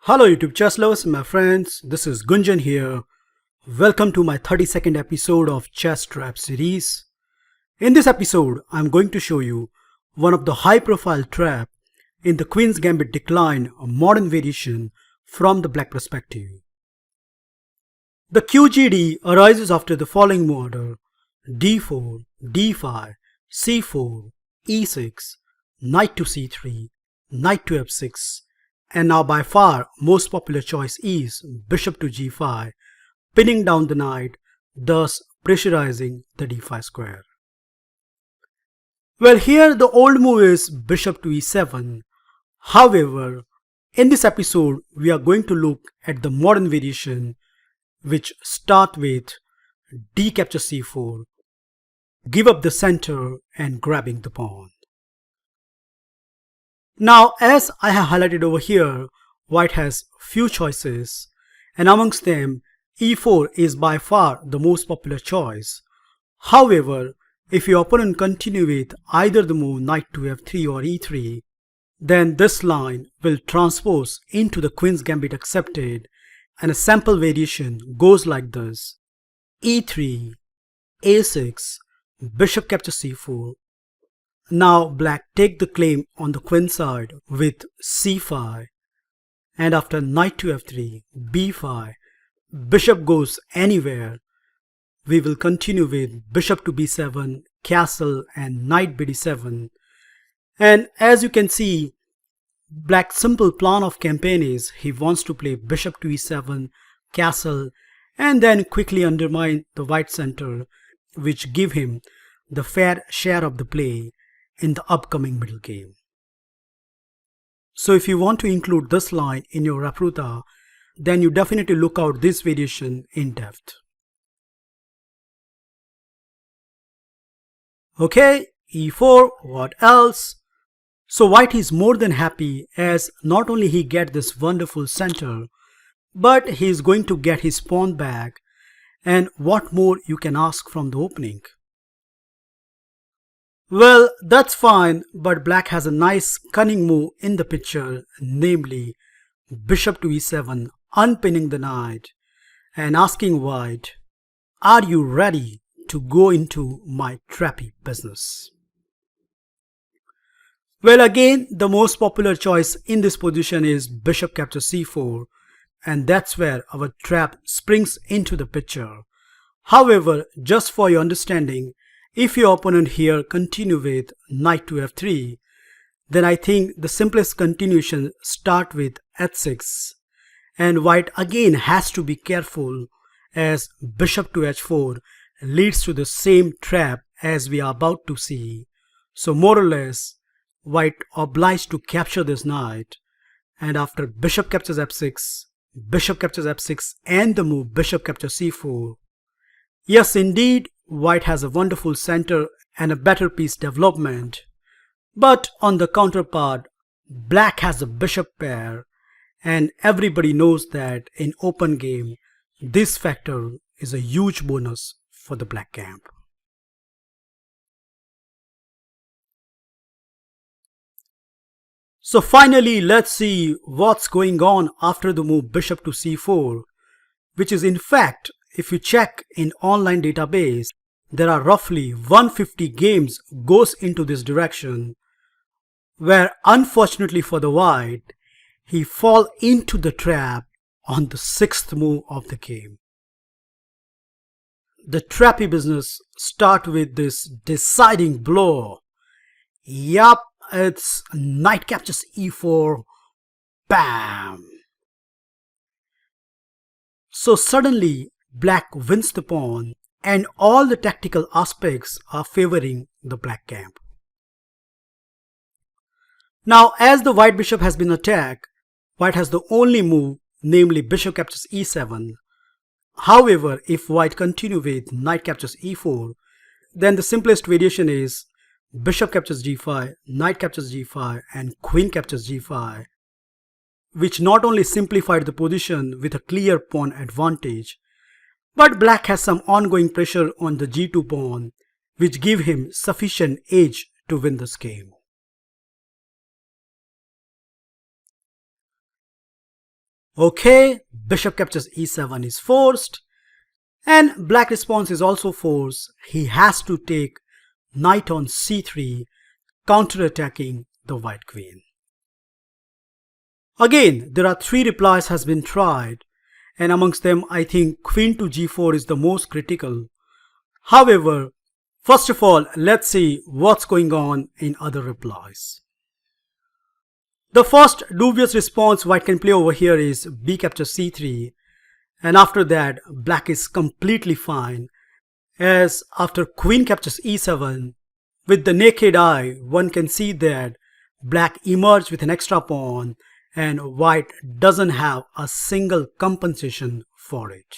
Hello YouTube chess lovers and my friends, this is Gunjan here. Welcome to my 32nd episode of Chess Trap series. In this episode, I'm going to show you one of the high profile trap in the Queen's Gambit decline, a modern variation from the black perspective. The QGD arises after the following order: d4, d5, c4, e6, knight to c3, knight to f6, and now by far most popular choice is bishop to g5, pinning down the knight, thus pressurizing the d5 square. Well, here the old move is bishop to e7. However, in this episode we are going to look at the modern variation which start with d capture c4, give up the center and grabbing the pawn. Now, as I have highlighted over here, white has few choices, and amongst them e4 is by far the most popular choice. However, if your opponent continue with either the move knight to f3 or e3, then this line will transpose into the Queen's Gambit accepted, and a sample variation goes like this: e3, a6, bishop capture c4. Now black take the claim on the queen side with c5, and after knight to f3, b5, bishop goes anywhere. We will continue with bishop to b7, castle, and knight bd7. And as you can see, black's simple plan of campaign is he wants to play bishop to e7, castle, and then quickly undermine the white center, which give him the fair share of the play in the upcoming middle game. So if you want to include this line in your repertoire, then you definitely look out this variation in depth. Okay, e4, what else? So white is more than happy, as not only he get this wonderful center, but he is going to get his pawn back, and what more you can ask from the opening? Well, that's fine, but black has a nice cunning move in the picture, namely bishop to e7, unpinning the knight and asking white, are you ready to go into my trappy business? Well, again, the most popular choice in this position is bishop capture c4, and that's where our trap springs into the picture. However, just for your understanding, if your opponent here continue with knight to f3, then I think the simplest continuation start with h6, and white again has to be careful, as bishop to h4 leads to the same trap as we are about to see. So more or less, white obliged to capture this knight, and after bishop captures f6, and the move bishop capture c4, yes indeed, white has a wonderful center and a better piece development. But on the counterpart, black has a bishop pair, and everybody knows that in open game, this factor is a huge bonus for the black camp. So finally, let's see what's going on after the move bishop to c4, which is in fact, if you check in online database, there are roughly 150 games goes into this direction, where unfortunately for the white, he fall into the trap on the 6th move of the game. The trappy business start with this deciding blow. Yup, it's knight captures e4, bam! So suddenly, black wins the pawn, and all the tactical aspects are favoring the black camp. Now, as the white bishop has been attacked, white has the only move, namely bishop captures e7. However, if white continue with knight captures e4, then the simplest variation is bishop captures g5, knight captures g5 and queen captures g5, which not only simplified the position with a clear pawn advantage, but black has some ongoing pressure on the g2 pawn, which give him sufficient edge to win this game. Okay, bishop captures e7 is forced, and black response is also forced. He has to take knight on c3, counter-attacking the white queen. Again, there are 3 replies has been tried, and amongst them I think queen to g4 is the most critical. However, first of all, let's see what's going on in other replies. The first dubious response white can play over here is b captures c3, and after that black is completely fine, as after queen captures e7, with the naked eye one can see that black emerged with an extra pawn and white doesn't have a single compensation for it.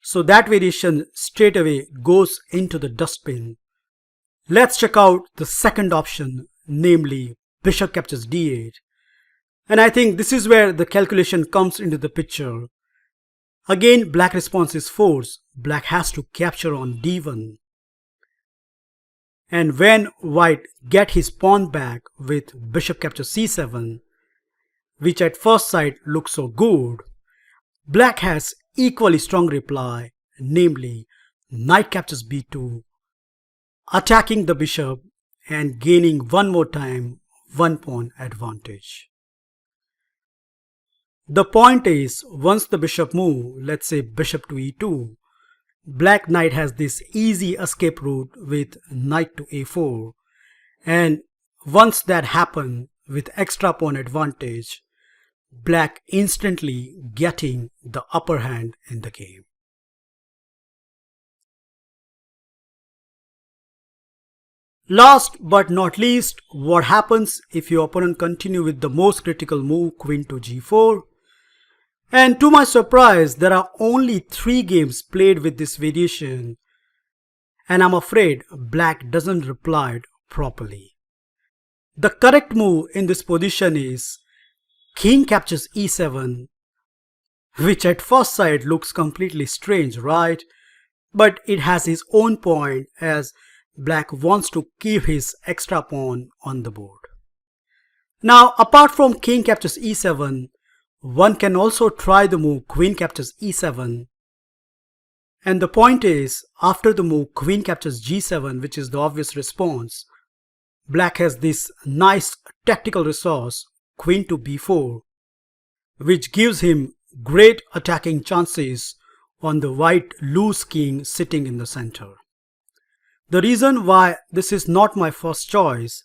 So that variation straight away goes into the dustbin. Let's check out the second option, namely bishop captures d8. And I think this is where the calculation comes into the picture. Again, black response is forced. Black has to capture on d1. And when white get his pawn back with bishop captures c7, which at first sight looks so good, black has equally strong reply, namely knight captures b2, attacking the bishop and gaining one more time 1 pawn advantage. The point is, once the bishop move, let's say bishop to e2, black knight has this easy escape route with knight to a4, and once that happens with extra pawn advantage, black instantly getting the upper hand in the game. Last but not least, what happens if your opponent continue with the most critical move, queen to g4? And to my surprise, there are only 3 games played with this variation, and I'm afraid black doesn't reply properly. The correct move in this position is king captures e7, which at first sight looks completely strange, right? But it has its own point, as black wants to keep his extra pawn on the board. Now, apart from king captures e7, one can also try the move queen captures e7. And the point is, after the move queen captures g7, which is the obvious response, black has this nice tactical resource, queen to b4, which gives him great attacking chances on the white loose king sitting in the center. The reason why this is not my first choice,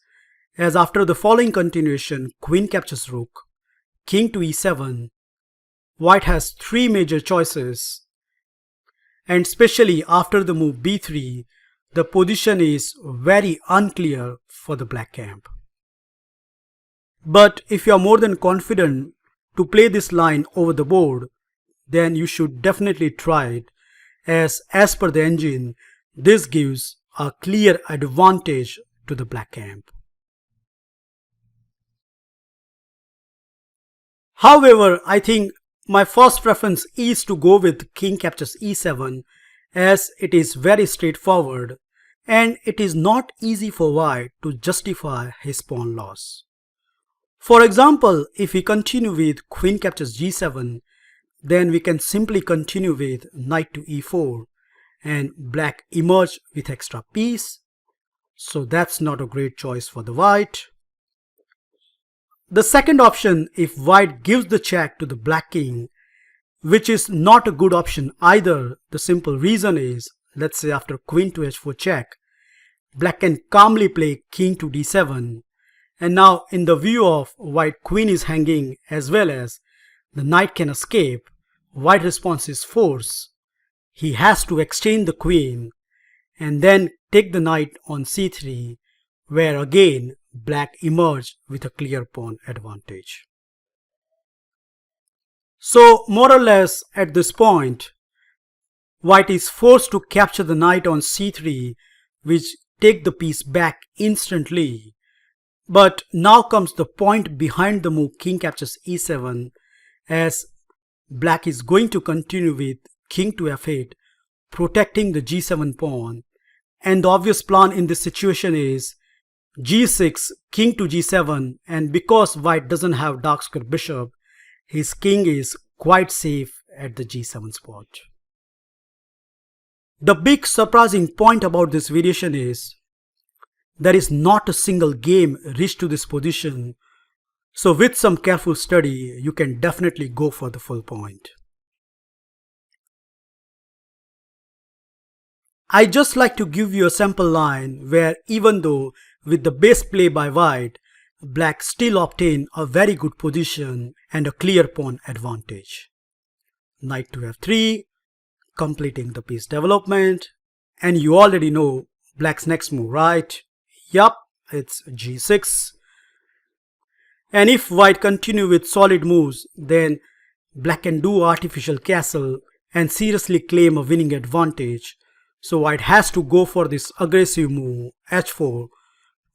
as after the following continuation, queen captures rook, king to e7, white has 3 major choices, and especially after the move b3, the position is very unclear for the black camp. But if you are more than confident to play this line over the board, then you should definitely try it, as per the engine, this gives a clear advantage to the black camp. However, I think my first preference is to go with king captures e7, as it is very straightforward and it is not easy for white to justify his pawn loss. For example, if we continue with queen captures g7, then we can simply continue with knight to e4 and black emerge with extra piece. So that's not a great choice for the white. The second option, if white gives the check to the black king, which is not a good option either. The simple reason is, let's say after queen to h4 check, black can calmly play king to d7, and now in the view of white queen is hanging as well as the knight can escape, white response is force. He has to exchange the queen and then take the knight on c3, where again black emerged with a clear pawn advantage. So more or less at this point, white is forced to capture the knight on c3, which take the piece back instantly. But now comes the point behind the move king captures e7, as black is going to continue with king to f8, protecting the g7 pawn. And the obvious plan in this situation is g6, king to g7, and because white doesn't have dark square bishop, his king is quite safe at the g7 spot. The big surprising point about this variation is there is not a single game reached to this position, so with some careful study you can definitely go for the full point. I just like to give you a sample line where even though with the base play by white, black still obtain a very good position and a clear pawn advantage. Knight to f3, completing the piece development, and you already know black's next move, right? Yup, it's g6. And if white continue with solid moves, then black can do artificial castle and seriously claim a winning advantage. So white has to go for this aggressive move, h4,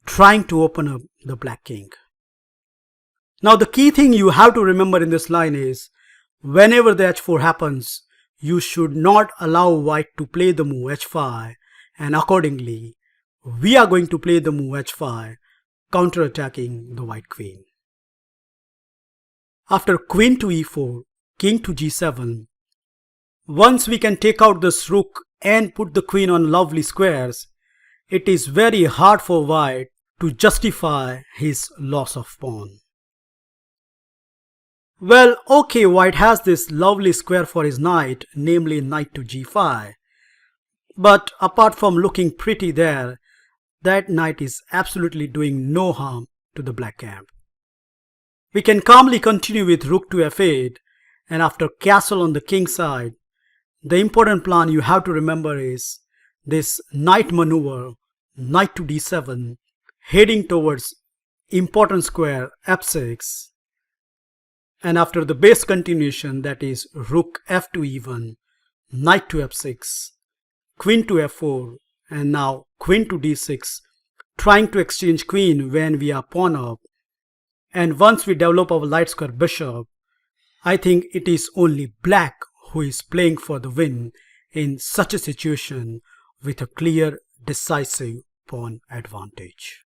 trying to open up the black king. Now the key thing you have to remember in this line is, whenever the h4 happens, you should not allow white to play the move h5, and accordingly, we are going to play the move h5, counter-attacking the white queen. After queen to e4, king to g7, once we can take out this rook and put the queen on lovely squares, it is very hard for white to justify his loss of pawn. Well, okay, white has this lovely square for his knight, namely knight to g5. But apart from looking pretty there, that knight is absolutely doing no harm to the black camp. We can calmly continue with rook to f8, and after castle on the king side, the important plan you have to remember is this knight maneuver, knight to d7, heading towards important square f6. And after the base continuation, that is rook f2 even, knight to f6, queen to f4, and now queen to d6, trying to exchange queen when we are pawn up. And once we develop our light square bishop, I think it is only black who is playing for the win in such a situation with a clear, decisive pawn advantage.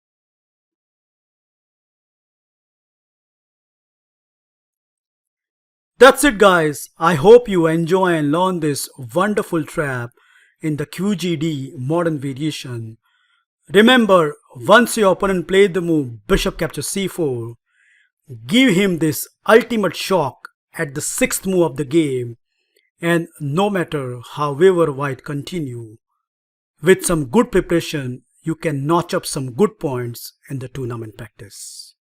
That's it guys, I hope you enjoy and learn this wonderful trap in the QGD modern variation. Remember, once your opponent played the move bishop captures c4, give him this ultimate shock at the 6th move of the game, and no matter however white continue, with some good preparation you can notch up some good points in the tournament practice.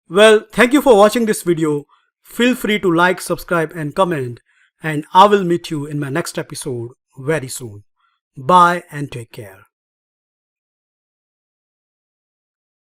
Well, thank you for watching this video. Feel free to like, subscribe and comment, and I will meet you in my next episode very soon. Bye and take care.